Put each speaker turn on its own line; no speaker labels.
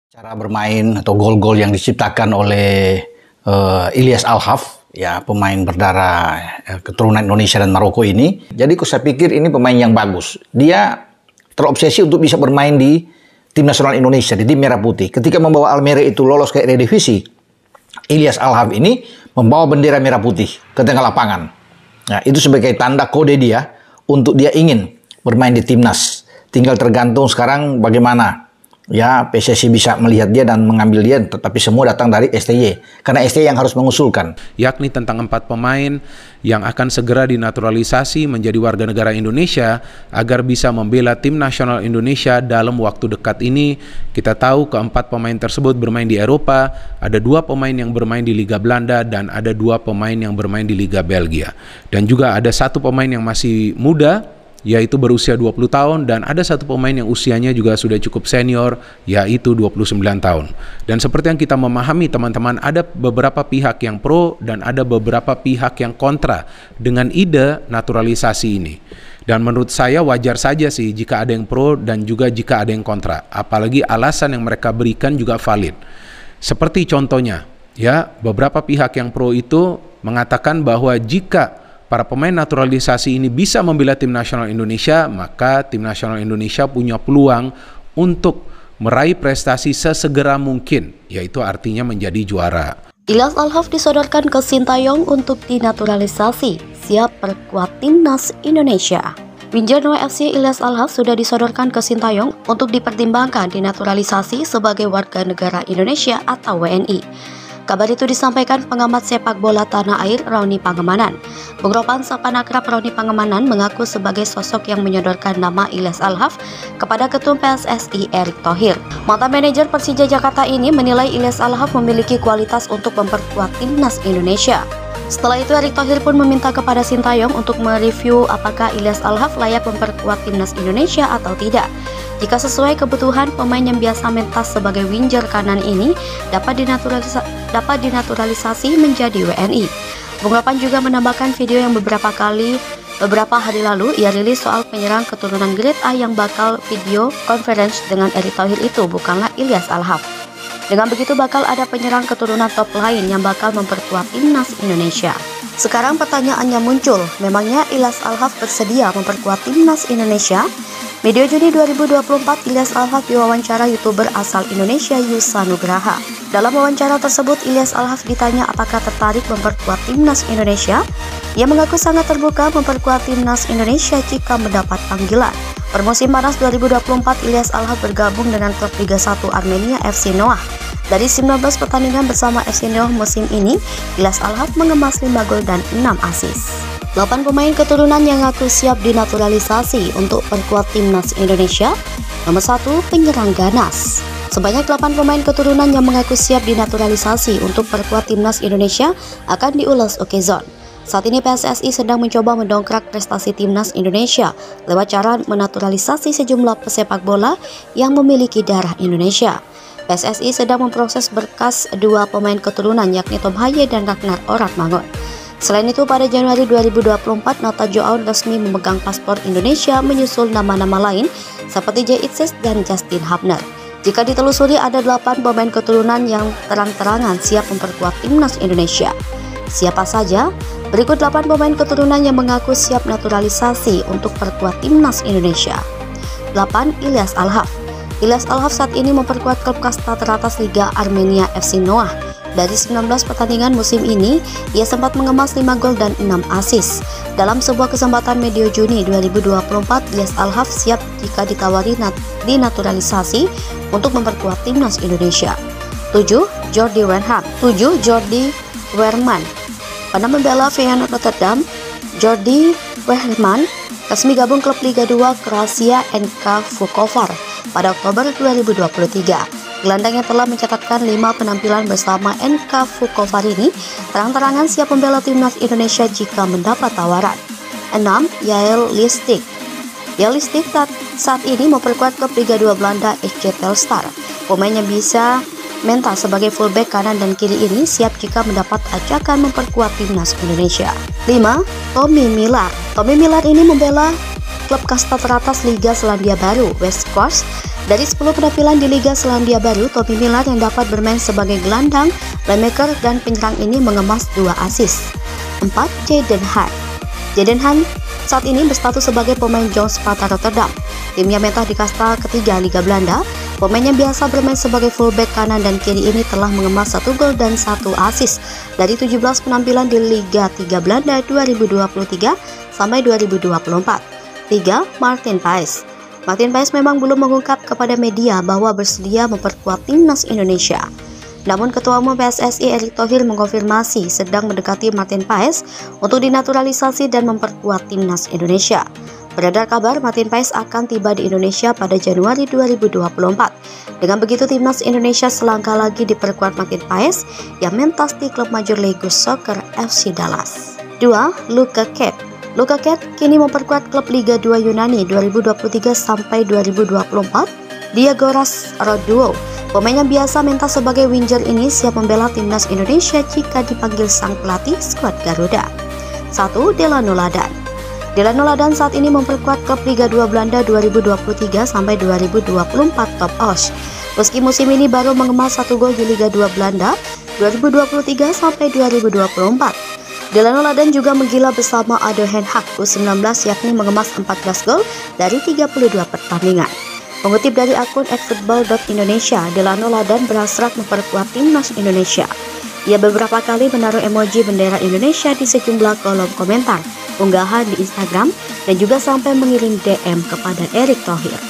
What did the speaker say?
Cara bermain atau gol-gol yang diciptakan oleh Ilyas Al-Haf, ya pemain berdarah keturunan Indonesia dan Maroko ini. Jadi saya pikir ini pemain yang bagus. Dia terobsesi untuk bisa bermain di tim nasional Indonesia, di tim Merah Putih. Ketika membawa Almere itu lolos ke Eredivisie, Ilyas Al-Haf ini membawa bendera Merah Putih ke tengah lapangan. Nah, itu sebagai tanda kode dia untuk dia ingin bermain di timnas. Tinggal tergantung sekarang bagaimana ya PSSI bisa melihat dia dan mengambil dia, tetapi semua datang dari STY karena STY yang harus mengusulkan,
yakni tentang 4 pemain yang akan segera dinaturalisasi menjadi warga negara Indonesia agar bisa membela tim nasional Indonesia dalam waktu dekat ini. Kita tahu keempat pemain tersebut bermain di Eropa, ada 2 pemain yang bermain di Liga Belanda dan ada 2 pemain yang bermain di Liga Belgia, dan juga ada 1 pemain yang masih muda yaitu berusia 20 tahun, dan ada 1 pemain yang usianya juga sudah cukup senior, yaitu 29 tahun. Dan seperti yang kita memahami teman-teman, ada beberapa pihak yang pro dan ada beberapa pihak yang kontra dengan ide naturalisasi ini. Dan menurut saya wajar saja sih jika ada yang pro dan juga jika ada yang kontra, apalagi alasan yang mereka berikan juga valid. Seperti contohnya, ya, beberapa pihak yang pro itu mengatakan bahwa jika para pemain naturalisasi ini bisa membela tim nasional Indonesia, maka tim nasional Indonesia punya peluang untuk meraih prestasi sesegera mungkin, yaitu artinya menjadi juara.
Ilyas Al-Haf disodorkan ke Sintayong untuk dinaturalisasi, siap perkuat timnas Indonesia. Winger Noah FC Ilyas Al-Haf sudah disodorkan ke Sintayong untuk dipertimbangkan dinaturalisasi sebagai warga negara Indonesia atau WNI. Kabar itu disampaikan pengamat sepak bola tanah air Roni Pangemanan. Bung Ropan Sapanakrab Roni Pangemanan mengaku sebagai sosok yang menyodorkan nama Ilyas Al-Haf kepada Ketum PSSI Erick Thohir. Mantan manajer Persija Jakarta ini menilai Ilyas Al-Haf memiliki kualitas untuk memperkuat timnas Indonesia. Setelah itu Erick Thohir pun meminta kepada Sintayong untuk mereview apakah Ilyas Al-Haf layak memperkuat timnas Indonesia atau tidak. Jika sesuai kebutuhan, pemain yang biasa mentas sebagai winger kanan ini dapat dinaturalisasi menjadi WNI. Bung Ropan juga menambahkan video yang beberapa hari lalu ia rilis soal penyerang keturunan Grade A yang bakal video conference dengan Erick Thohir itu bukanlah Ilyas Al-Haf. Dengan begitu bakal ada penyerang keturunan top lain yang bakal memperkuat timnas Indonesia. Sekarang pertanyaannya muncul, memangnya Ilyas Al-Haf bersedia memperkuat timnas Indonesia? Medio Juni 2024, Ilyas Al-Haf diwawancara YouTuber asal Indonesia Yusa Nugraha. Dalam wawancara tersebut, Ilyas Al-Haf ditanya apakah tertarik memperkuat timnas Indonesia. Ia mengaku sangat terbuka memperkuat timnas Indonesia jika mendapat panggilan. Per musim panas 2024, Ilyas Al-Haf bergabung dengan klub Liga 1 Armenia FC Noah. Dari 19 pertandingan bersama FC Noah musim ini, Ilyas Al-Haf mengemas 5 gol dan 6 assist. 8 pemain keturunan yang ngaku siap dinaturalisasi untuk perkuat timnas Indonesia. Nomor 1, penyerang ganas. Sebanyak 8 pemain keturunan yang mengaku siap dinaturalisasi untuk perkuat timnas Indonesia akan diulas Okezon. Saat ini PSSI sedang mencoba mendongkrak prestasi timnas Indonesia lewat cara menaturalisasi sejumlah pesepak bola yang memiliki darah Indonesia. PSSI sedang memproses berkas 2 pemain keturunan yakni Tom Haye dan Ragnar Oratmangun. Selain itu, pada Januari 2024, Nata Joao resmi memegang paspor Indonesia menyusul nama-nama lain seperti Jay Itzes dan Justin Hubner. Jika ditelusuri, ada 8 pemain keturunan yang terang-terangan siap memperkuat timnas Indonesia. Siapa saja? Berikut 8 pemain keturunan yang mengaku siap naturalisasi untuk perkuat timnas Indonesia. 8. Ilyas Al-Haf. Ilyas Al-Haf saat ini memperkuat klub kasta teratas Liga Armenia FC Noah. Dari 19 pertandingan musim ini, ia sempat mengemas 5 gol dan 6 assist. Dalam sebuah kesempatan medio Juni 2024, Ilyas Al-Haf siap jika ditawari dinaturalisasi untuk memperkuat timnas Indonesia. 7. Jordi Weerman. 7. Jordi Weerman. Pernah membela Feyenoord Rotterdam, Jordi Weerman resmi gabung klub Liga 2 Kroasia NK Vukovar pada Oktober 2023. Gelandang yang telah mencatatkan 5 penampilan bersama NK Vukovar ini terang-terangan siap membela timnas Indonesia jika mendapat tawaran. 6. Yael Listik. Yael Listik saat ini memperkuat klub Liga 2 Belanda FC Telstar. Pemain yang bisa mental sebagai fullback kanan dan kiri ini siap jika mendapat ajakan memperkuat timnas Indonesia. 5. Tommy Miller. Tommy Miller ini membela klub kasta teratas Liga Selandia Baru West Coast Dari 10 penampilan di Liga Selandia Baru, Tommy Miller yang dapat bermain sebagai gelandang, playmaker, dan penyerang ini mengemas 2 assist. 4. Jayden Hunt. Jayden Hunt saat ini berstatus sebagai pemain Jong Sparta Rotterdam, timnya mentah di kasta ketiga Liga Belanda. Pemain yang biasa bermain sebagai fullback kanan dan kiri ini telah mengemas 1 gol dan 1 assist dari 17 penampilan di Liga 3 Belanda 2023 sampai 2024. 3. Martin Paes. Martin Paes memang belum mengungkap kepada media bahwa bersedia memperkuat timnas Indonesia. Namun Ketua Umum PSSI Erick Thohir mengkonfirmasi sedang mendekati Martin Paes untuk dinaturalisasi dan memperkuat timnas Indonesia. Beredar kabar Martin Paes akan tiba di Indonesia pada Januari 2024. Dengan begitu timnas Indonesia selangkah lagi diperkuat Martin Paes yang mentas di klub Major League Soccer FC Dallas. 2. Luka Ket. Luka Ket kini memperkuat klub Liga 2 Yunani 2023 sampai 2024 di Agoras Roduo. Pemain yang biasa mentas sebagai winger ini siap membela timnas Indonesia jika dipanggil sang pelatih skuad Garuda. 1. Delano Ladan. Delano Ladan saat ini memperkuat klub Liga 2 Belanda 2023 sampai 2024 Top Os. Meski musim ini baru mengemas 1 gol di Liga 2 Belanda 2023 sampai 2024. Delano Ladan juga menggila bersama Ado Den Haag U19 yakni mengemas 14 gol dari 32 pertandingan. Mengutip dari akun @football.indonesia, Delano Ladan berhasrat memperkuat timnas Indonesia. Ia beberapa kali menaruh emoji bendera Indonesia di sejumlah kolom komentar, unggahan di Instagram, dan juga sampai mengirim DM kepada Erick Thohir.